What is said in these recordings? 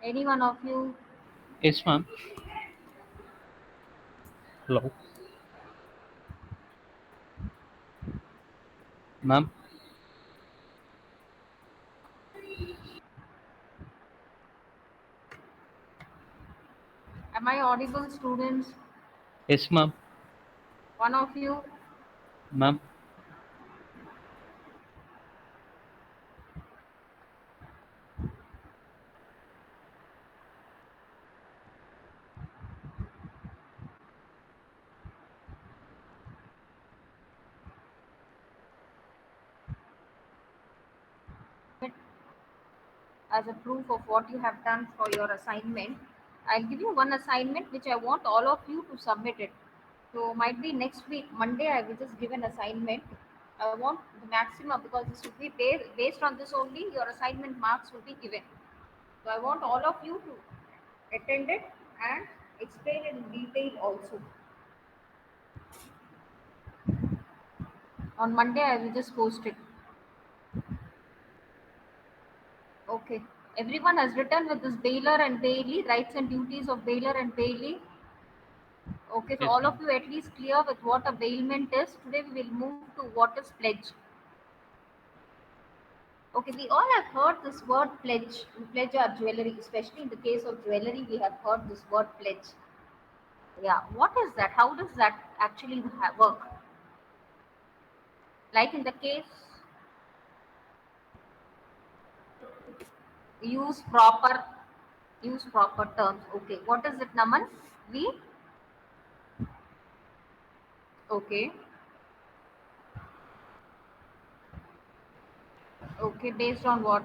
Any one of you? Yes, ma'am. Hello, ma'am. Am I audible, students? Yes, ma'am. One of you? Ma'am. As a proof of what you have done for your assignment, I'll give you one assignment which I want all of you to submit it. So might be next week, Monday, I will just give an assignment. I want the maximum because this will be based on this only, your assignment marks will be given. So I want all of you to attend it and explain it in detail also. On Monday, I will just post it. Okay. Everyone has written with this Baylor and Bailey, rights and duties of Baylor and Bailey. Okay, so Yes, all ma'am. of you at least clear with what a bailment is. Today we will move to what is pledge. Okay, we all have heard this word pledge. We pledge our jewelry, especially in the case of jewelry, we have heard this word pledge. Yeah, what is that? How does that actually work? Like in the case, use proper use proper terms. Okay, what is it, Naman? We okay, okay, based on what?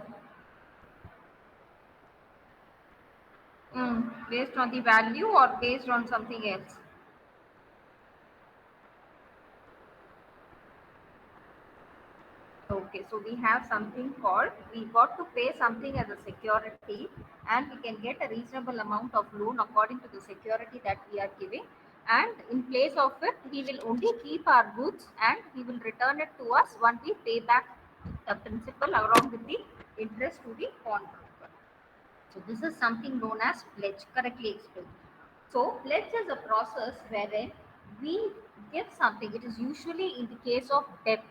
Based on the value or based on something else? Okay, so we have something called, we got to pay something as a security and we can get a reasonable amount of loan according to the security that we are giving. And in place of it, he will only keep our goods and he will return it to us once we pay back the principal along with the interest to the pawnbroker. So this is something known as pledge, correctly explained. So pledge is a process wherein we give something. It is usually in the case of debt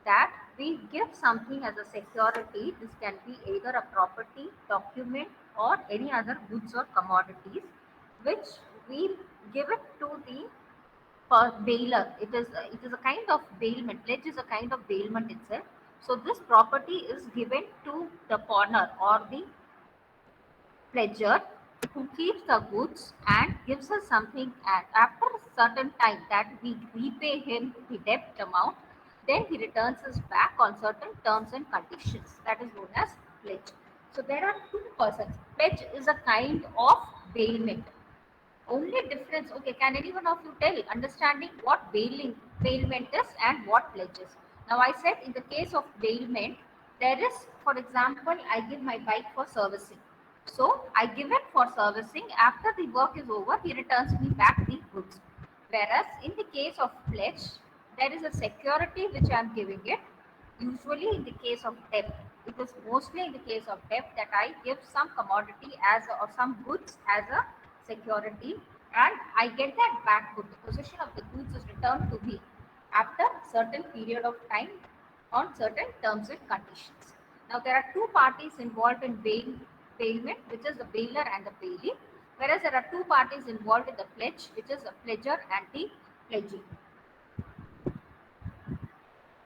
that we give something as a security. This can be either a property, document, or any other goods or commodities, which we give it to the bailer. It is a kind of bailment. Pledge is a kind of bailment itself. So this property is given to the pawner or the pledger who keeps the goods and gives us something, and after a certain time that we repay him the debt amount, then he returns us back on certain terms and conditions. That is known as pledge. So there are two persons. Pledge is a kind of bailment. Only difference, okay, can anyone of you tell, understanding what bailment is and what pledges? Now I said in the case of bailment, there is, for example, I give my bike for servicing. So I give it for servicing. After the work is over, he returns me back the goods. Whereas in the case of pledge, there is a security which I am giving it. Usually, in the case of debt, it is mostly in the case of debt that I give some commodity or some goods as a security, and I get that back good. The possession of the goods is returned to me after certain period of time on certain terms and conditions. Now, there are two parties involved in bailment, which is the bailer and the bailee, whereas there are two parties involved in the pledge, which is the pledger and the pledgee,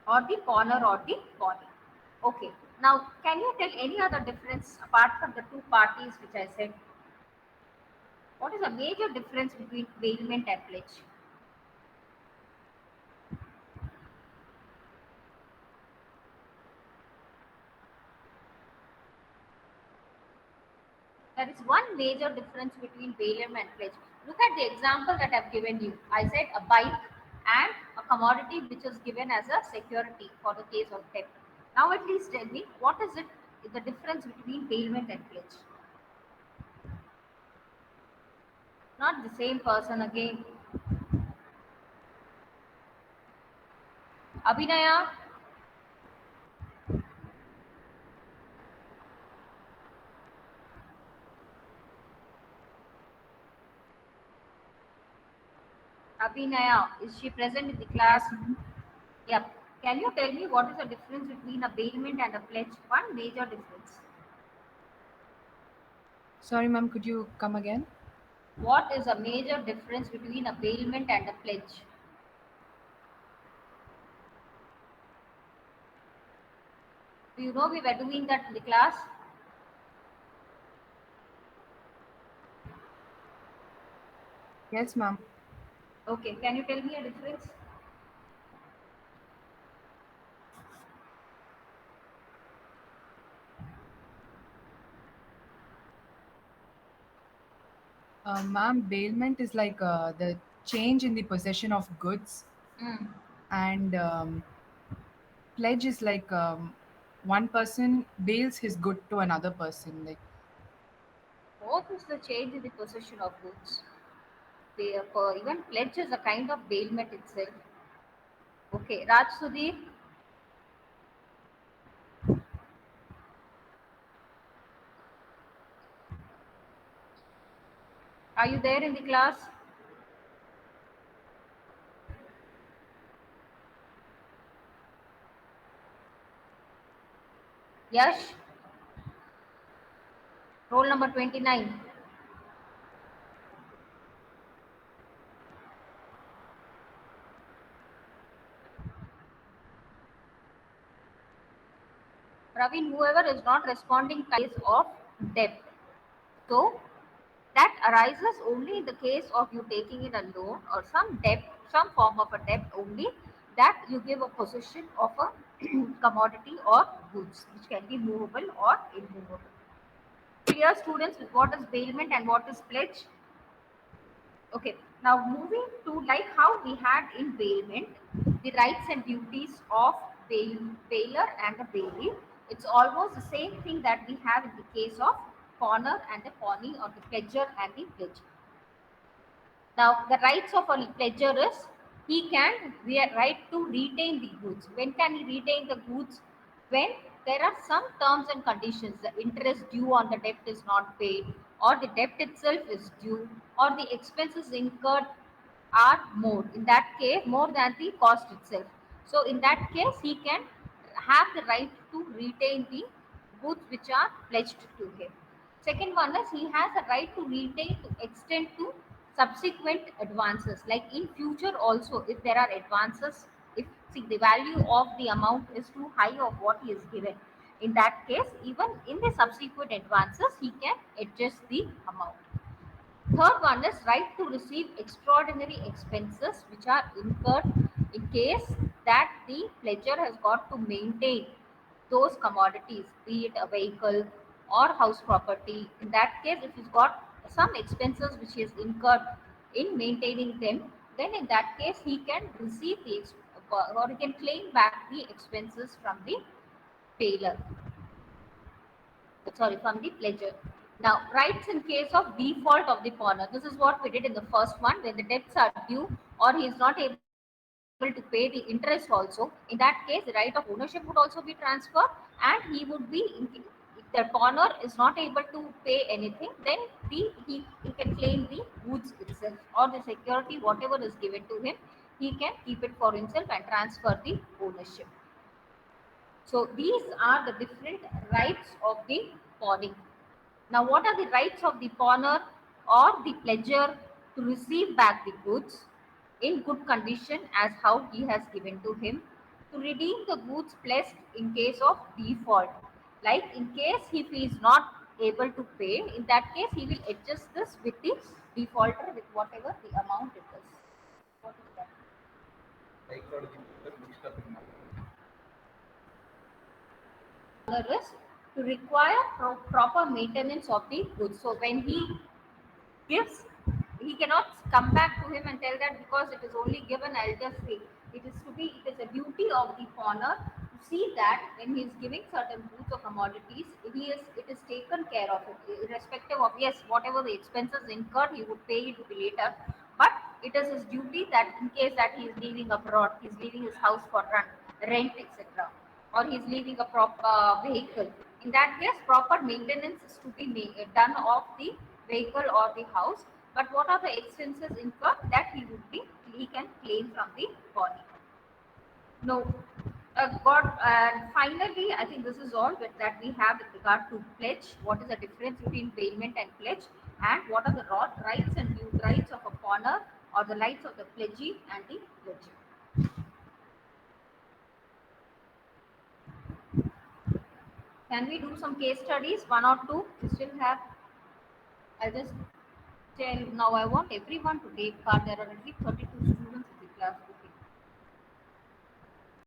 or the pawner or the pawnee. Okay. Now, can you tell any other difference apart from the two parties which I said? What is a major difference between bailment and pledge? There is one major difference between bailment and pledge. Look at the example that I've given you. I said a bike and a commodity which is given as a security for the case of debt. Now, at least tell me what is it, the difference between bailment and pledge? Not the same person again. Abhinaya, Abhinaya, is she present in the class? Yes, ma'am. Yep. Can you tell me what is the difference between a bailment and a pledge? One major difference. Sorry, ma'am, could you come again? What is a major difference between a bailment and a pledge? Do you know we were doing that in the class? Yes, ma'am. Okay. Can you tell me a difference? Ma'am, bailment is like the change in the possession of goods, Mm. and pledge is like one person bails his good to another person. Like, What is the change in the possession of goods? Even pledge is a kind of bailment itself. Okay. Raj Sudhir, are you there in the class? Yash, roll number 29. Praveen, whoever is not responding case of debt. So that arises only in the case of you taking in a loan or some debt, some form of a debt only, that you give a possession of a commodity or goods which can be movable or immovable. Clear, students, with what is bailment and what is pledge? Okay, now moving to like how we had in bailment, the rights and duties of bailer and the bailee. It's almost the same thing that we have in the case of pawner and the pawnee, or the pledger and the pledge. Now, the rights of a pledger is he can right to retain the goods. When can he retain the goods? When there are some terms and conditions, the interest due on the debt is not paid, or the debt itself is due, or the expenses incurred are more. In that case, more than the cost itself. So, in that case, he can have the right to retain the goods which are pledged to him. Second one is he has a right to retain to extend to subsequent advances. Like in future also, if there are advances, if see the value of the amount is too high of what he is given, in that case, even in the subsequent advances, he can adjust the amount. Third one is right to receive extraordinary expenses which are incurred in case that the pledger has got to maintain those commodities, be it a vehicle or house property. In that case, if he's got some expenses which he has incurred in maintaining them, then in that case he can receive or he can claim back the expenses from the payer, sorry, from the pledger. Now, rights in case of default of the pawner. This is what we did in the first one, when the debts are due or he is not able to pay the interest also. In that case, the right of ownership would also be transferred, and he would be, if the pawner is not able to pay anything, then he can claim the goods itself or the security, whatever is given to him, he can keep it for himself and transfer the ownership. So these are the different rights of the pawning. Now, what are the rights of the pawner or the pledger to receive back the goods in good condition as how he has given to him, to redeem the goods pledged in case of default. Like in case if he is not able to pay, in that case he will adjust this with the defaulter with whatever the amount it is. What is that? Is to require proper maintenance of the goods. So when he gives, he cannot come back to him and tell that because it is only given, I'll just pay. It is a duty of the owner to see that when he is giving certain goods or commodities, it is taken care of it, irrespective of, yes, whatever the expenses incurred, he would pay it later. But it is his duty that in case that he is leaving abroad, he is leaving his house for rent, etc., or he is leaving a proper vehicle. In that case, proper maintenance is to be done of the vehicle or the house. But what are the expenses incurred, that he would be he can claim from the body. No. God, and finally, I think this is all that we have with regard to pledge. What is the difference between bailment and pledge, and what are the rights and rights of a pawnee, or the rights of the pledgee and the pledger? Can we do some case studies, one or two? We still have. I just tell now. I want everyone to take part. There are at least 32 students in the class.